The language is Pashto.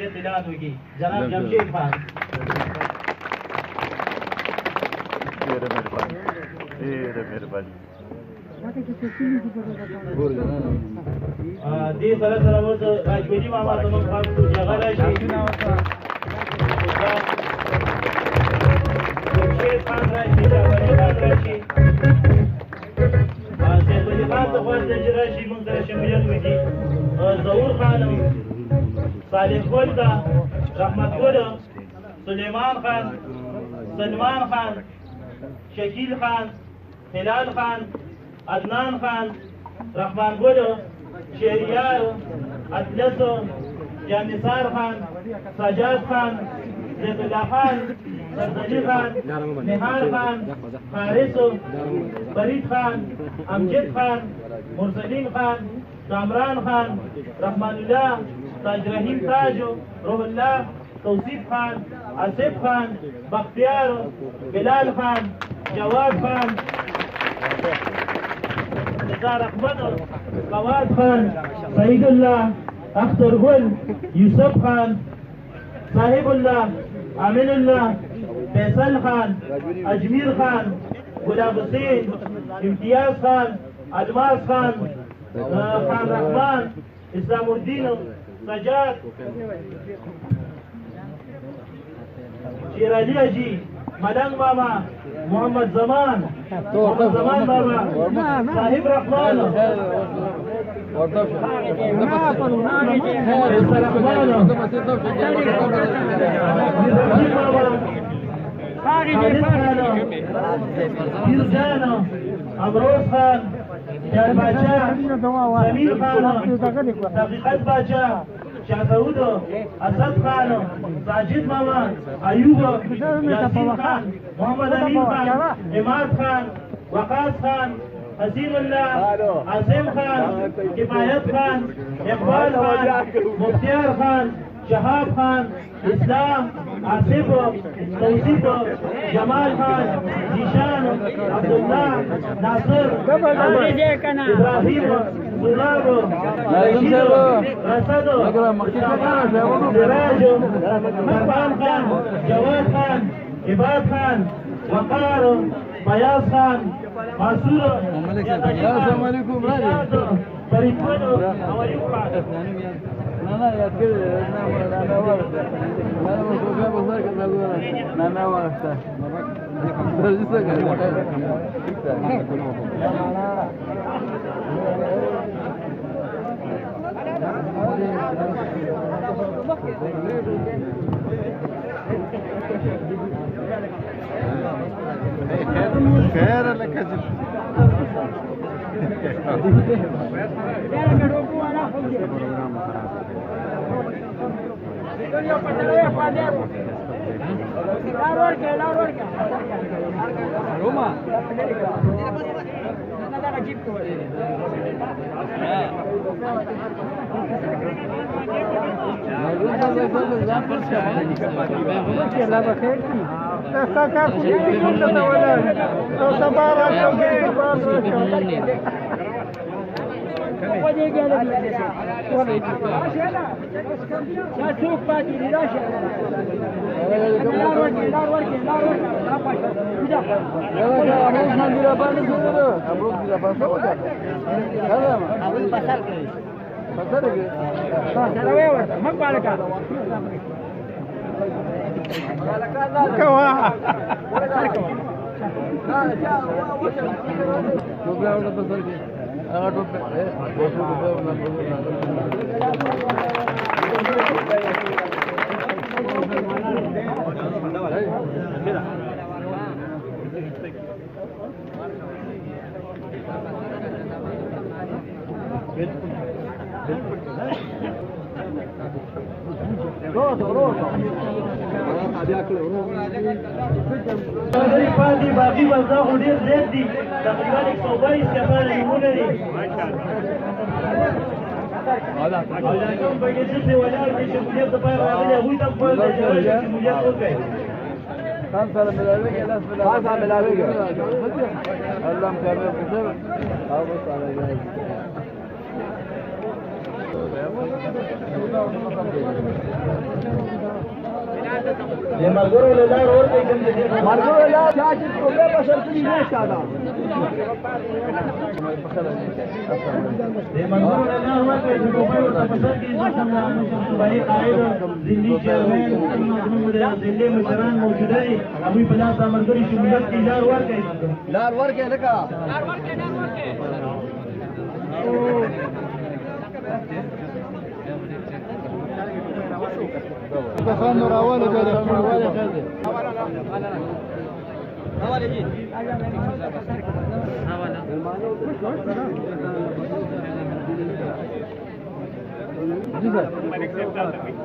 اعلان وکړي جناب جمشید خان. ډېره مهرباني. دې سره سره ورته راجبري ماما ته موږ خاص کړو چې هغه راشي. جمشید خان راشي، جعفري خان راشي، سیف علي خان ته غواړي چې راشي موږ سره شمولیت وکړي. ظهور خان، صالح ګل ده، رحمت ګل، سلیمان خان، سلمان خان، شکیل خان، هلال خان، عدنان خان، رحمان ګل، شهریار، اطلس، جانثار خان، سجاد خان، زید الله خان، سرزنی خان، نهار خان، حارث، فرید خان، امجد خان، مرسلین خان، کامران خان، رحمان الله، تاج رحیم تاج، روح الله، توصیف خان، آصف خان، بختیار، بلال خان، جواد خان، نثار احمد، فواد خان، سعید الله، اختر گل، یوسف خان، صاحب الله، امین الله، فیصل خان، اجمیر خان، غلام حسین، امتیاز خان، الماس خان، خان رحمان، اسلام الدین، سجاد، شیرالی اجی، ملنگ ماما، محمد زمان، محمد زمان بابا، صاحب رحمان، امروز خان، جان باچا، سمیر خان، دقیقت باچا، شاه داود، اسد خان، ساجد ماما، ایوب، یاسین خان، محمد امین خان، عماد خان، وقاص خان، حسین الله، عاصم خان، کفایت خان، اقبال خان، مختیار خان، شهاب خان، اسلام، آصف، توصیف، جمال خان، جیشان، عبدالله، ناصر، ابراهیم، سراب، رشید، رسد، سراج، مربان خان، جواد خان، عباد خان، وقار، فیاض خان، منصور، السلام علیکم فرید ګل او ایوب خان. نه یاد کړی نه ورته نه مو څنګه په سر کې نه نه ورته درځي څنګه خیر لکه پاتې باقي وزا خو ډېر زیات دي، تقریبا 122 کسان نومونه دي او دا کوم پکې دلته ولاړ دي شمولیت دپاره راغلي هغوی ته خپل شمولیت وکړئ. ځان سره ملاوېږي لاس ملاوېږي الله مکمل کړي او بس هغه د ملګرو له لارې ورکړئ کوم د دې مرګو لا چا چې پروګرام اصل کړي نه ساده د ملګرو له لارې ورکړئ چې ټوپۍ ورته په سر کړي صوبایي قائد ضلعي چیرمین زموږ د ضلعي مشران موجوده دي هغوی په لاس دا ملګري شمولیت کې لار ورکړئ لار ورکې لکه خان راواله به راواله خزه راواله جی راواله